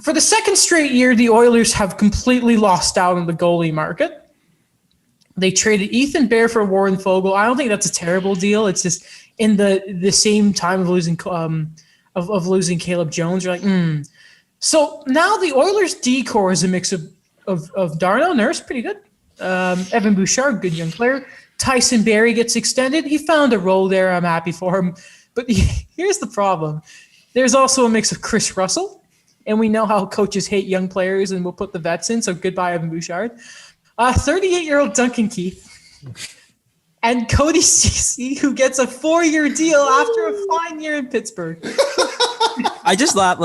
For the second straight year, the Oilers have completely lost out on the goalie market. They traded Ethan Bear for Warren Foegele. I don't think that's a terrible deal. It's just in the same time of losing of losing Caleb Jones. You're like, So now the Oilers' D-core is a mix of Darnell Nurse, pretty good. Evan Bouchard, good young player. Tyson Barrie gets extended. He found a role there. I'm happy for him. But here's the problem. There's also a mix of Chris Russell, and we know how coaches hate young players and will put the vets in, so goodbye, Evan Bouchard. 38-year-old Duncan Keith and Cody Ceci, who gets a 4-year deal after a fine year in Pittsburgh. I just thought,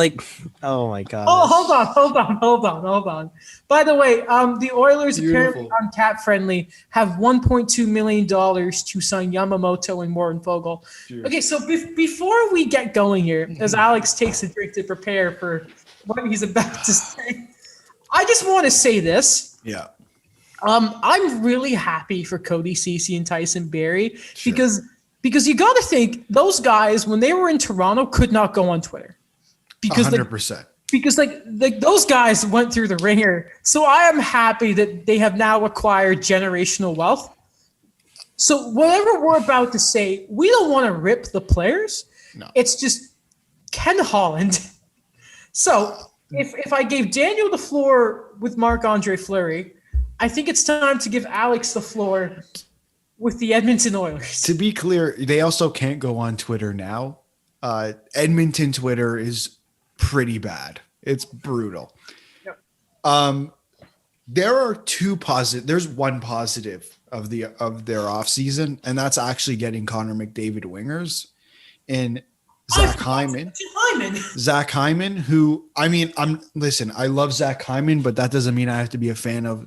oh my god. Oh, hold on. By the way, the Oilers apparently on Cap Friendly have $1.2 million to sign Yamamoto and Warren Foegele. Cheers. Okay, so before we get going here, as Alex takes a drink to prepare for what he's about to say, I just want to say this. Yeah. I'm really happy for Cody Ceci and Tyson Barrie because you got to think those guys, when they were in Toronto, could not go on Twitter. Because 100%. Because those guys went through the ringer. So I am happy that they have now acquired generational wealth. So whatever we're about to say, we don't want to rip the players. No. It's just Ken Holland. So if I gave Daniel the floor with Marc-Andre Fleury, I think it's time to give Alex the floor with the Edmonton Oilers. To be clear, they also can't go on Twitter now. Edmonton Twitter is pretty bad. It's brutal. Yep. There are two positive. There's one positive of their offseason, and that's actually getting Connor McDavid wingers and Zach Hyman. Zach Hyman, who I love Zach Hyman, but that doesn't mean I have to be a fan of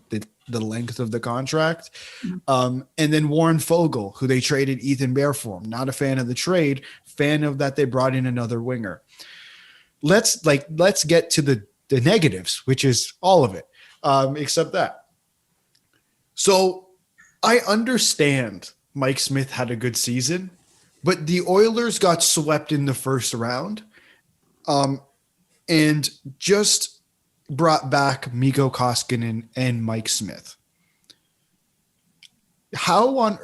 the length of the contract. And then Warren Foegele, who they traded Ethan Bear for. I'm not a fan of the trade, fan of that they brought in another winger. Let's get to the negatives, which is all of it, except that. So I understand Mike Smith had a good season, but the Oilers got swept in the first round, and just brought back Mikko Koskinen and Mike Smith. How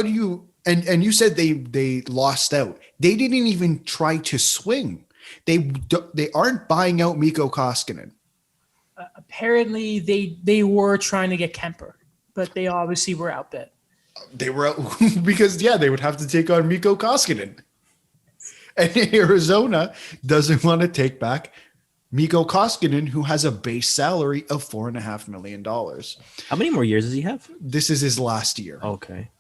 do you and you said they lost out. They didn't even try to swing. They aren't buying out Mikko Koskinen. Apparently they were trying to get Kemper, but they obviously were outbid. They were out because they would have to take on Mikko Koskinen. And Arizona doesn't want to take back Mikko Koskinen, who has a base salary of $4.5 million. How many more years does he have? This is his last year. Okay.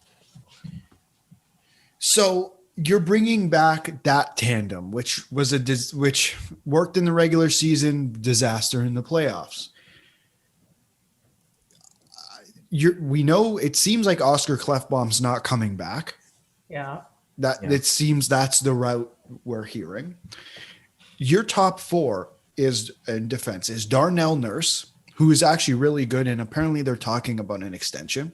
So you're bringing back that tandem, which worked in the regular season, disaster in the playoffs. We know it seems like Oscar Klefbom's not coming back. Yeah. It seems that's the route we're hearing. Your top four is in defense is Darnell Nurse, who is actually really good, and apparently they're talking about an extension.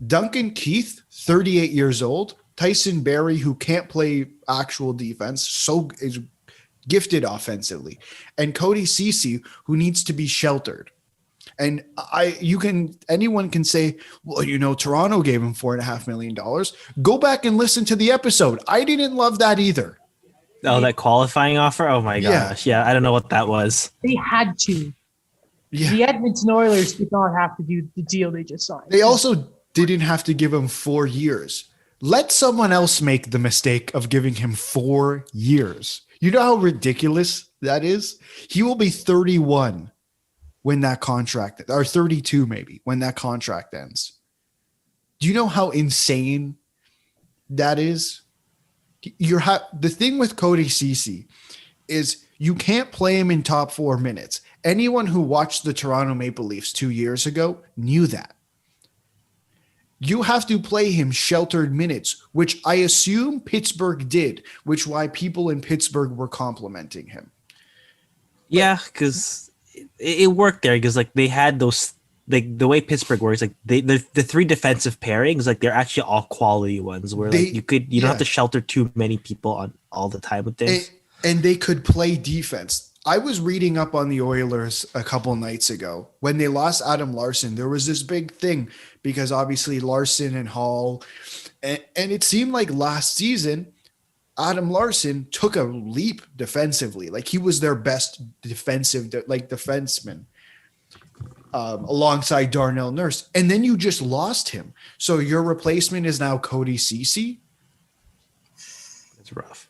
Duncan Keith, 38 years old. Tyson Barrie, who can't play actual defense, so is gifted offensively, and Cody Ceci, who needs to be sheltered. And anyone can say, well, Toronto gave him $4.5 million. Go back and listen to the episode. I didn't love that either. Oh, that qualifying offer? Oh my gosh. Yeah, I don't know what that was. They had to. Yeah. The Edmonton Oilers did not have to do the deal they just signed. They also didn't have to give him 4 years. Let someone else make the mistake of giving him 4 years. You know how ridiculous that is? He will be 31 when that contract, or 32 maybe, when that contract ends. Do you know how insane that is? The thing with Cody Ceci is you can't play him in top 4 minutes. Anyone who watched the Toronto Maple Leafs 2 years ago knew that. You have to play him sheltered minutes, which I assume Pittsburgh did, which why people in Pittsburgh were complimenting him. Yeah, because it worked there, because they had those, the way Pittsburgh works, the 3 defensive pairings, they're actually all quality ones where you don't have to shelter too many people on all the time with this. And they could play defense. I was reading up on the Oilers a couple nights ago. When they lost Adam Larson, there was this big thing because obviously Larson and Hall, and it seemed like last season, Adam Larson took a leap defensively. Like he was their best defenseman alongside Darnell Nurse. And then you just lost him. So your replacement is now Cody Ceci. It's rough.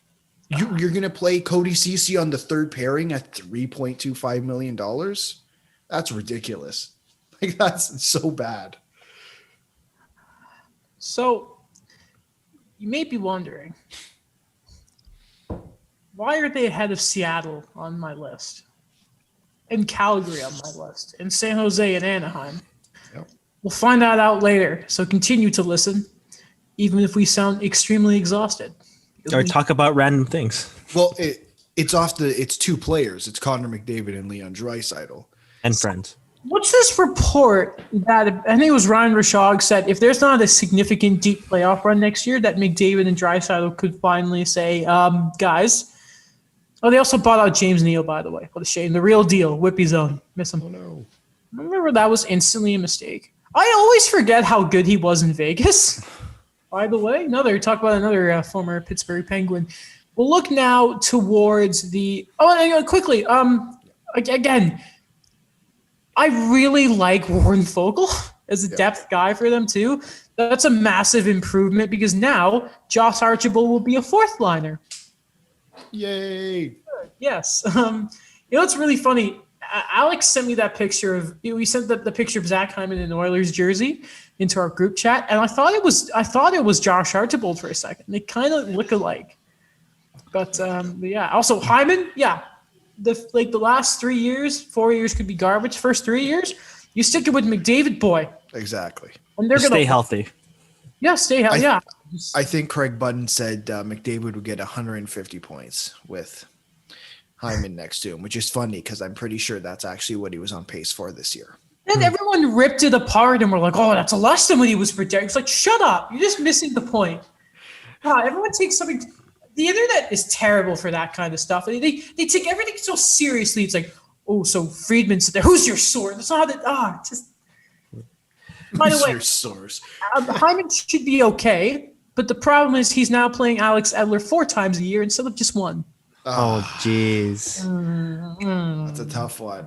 You're going to play Cody Ceci on the third pairing at $3.25 million? That's ridiculous. Like, that's so bad. So, you may be wondering, why are they ahead of Seattle on my list? And Calgary on my list? And San Jose and Anaheim? Yep. We'll find that out later. So, continue to listen, even if we sound extremely exhausted. Or talk about random things. Well, it's two players. It's Connor McDavid and Leon Draisaitl. And friends. What's this report that I think it was Ryan Rashog said if there's not a significant deep playoff run next year, that McDavid and Draisaitl could finally say, guys. Oh, they also bought out James Neal, by the way. What a shame. The real deal. Whippy zone. Miss him. Oh, no. Remember that was instantly a mistake. I always forget how good he was in Vegas. By the way, talk about another former Pittsburgh Penguin. We'll look now towards the. Quickly. Again, I really like Warren Fogle as a depth guy for them too. That's a massive improvement because now Josh Archibald will be a fourth liner. Yay! Yes. It's really funny. Alex sent me that picture of. We sent the picture of Zach Hyman in an Oilers jersey into our group chat, and I thought it was Josh Archibald for a second. They kind of look alike, but yeah. Also Hyman, yeah. The last 3 years, 4 years could be garbage. First 3 years, you stick it with McDavid, boy. Exactly. And they're Just gonna stay healthy. Yeah, stay healthy. Yeah. I think Craig Budden said McDavid would get 150 points with Hyman next to him, which is funny because I'm pretty sure that's actually what he was on pace for this year. And everyone ripped it apart and were like, "Oh, that's less than what he was projecting." It's like, shut up! You're just missing the point. Everyone takes something. The internet is terrible for that kind of stuff. They take everything so seriously. It's like, oh, so Friedman said there. Who's your source? That's not that. Just. By the way, your source? Hyman should be okay, but the problem is he's now playing Alex Edler 4 times a year instead of just 1. Oh, jeez. That's a tough one.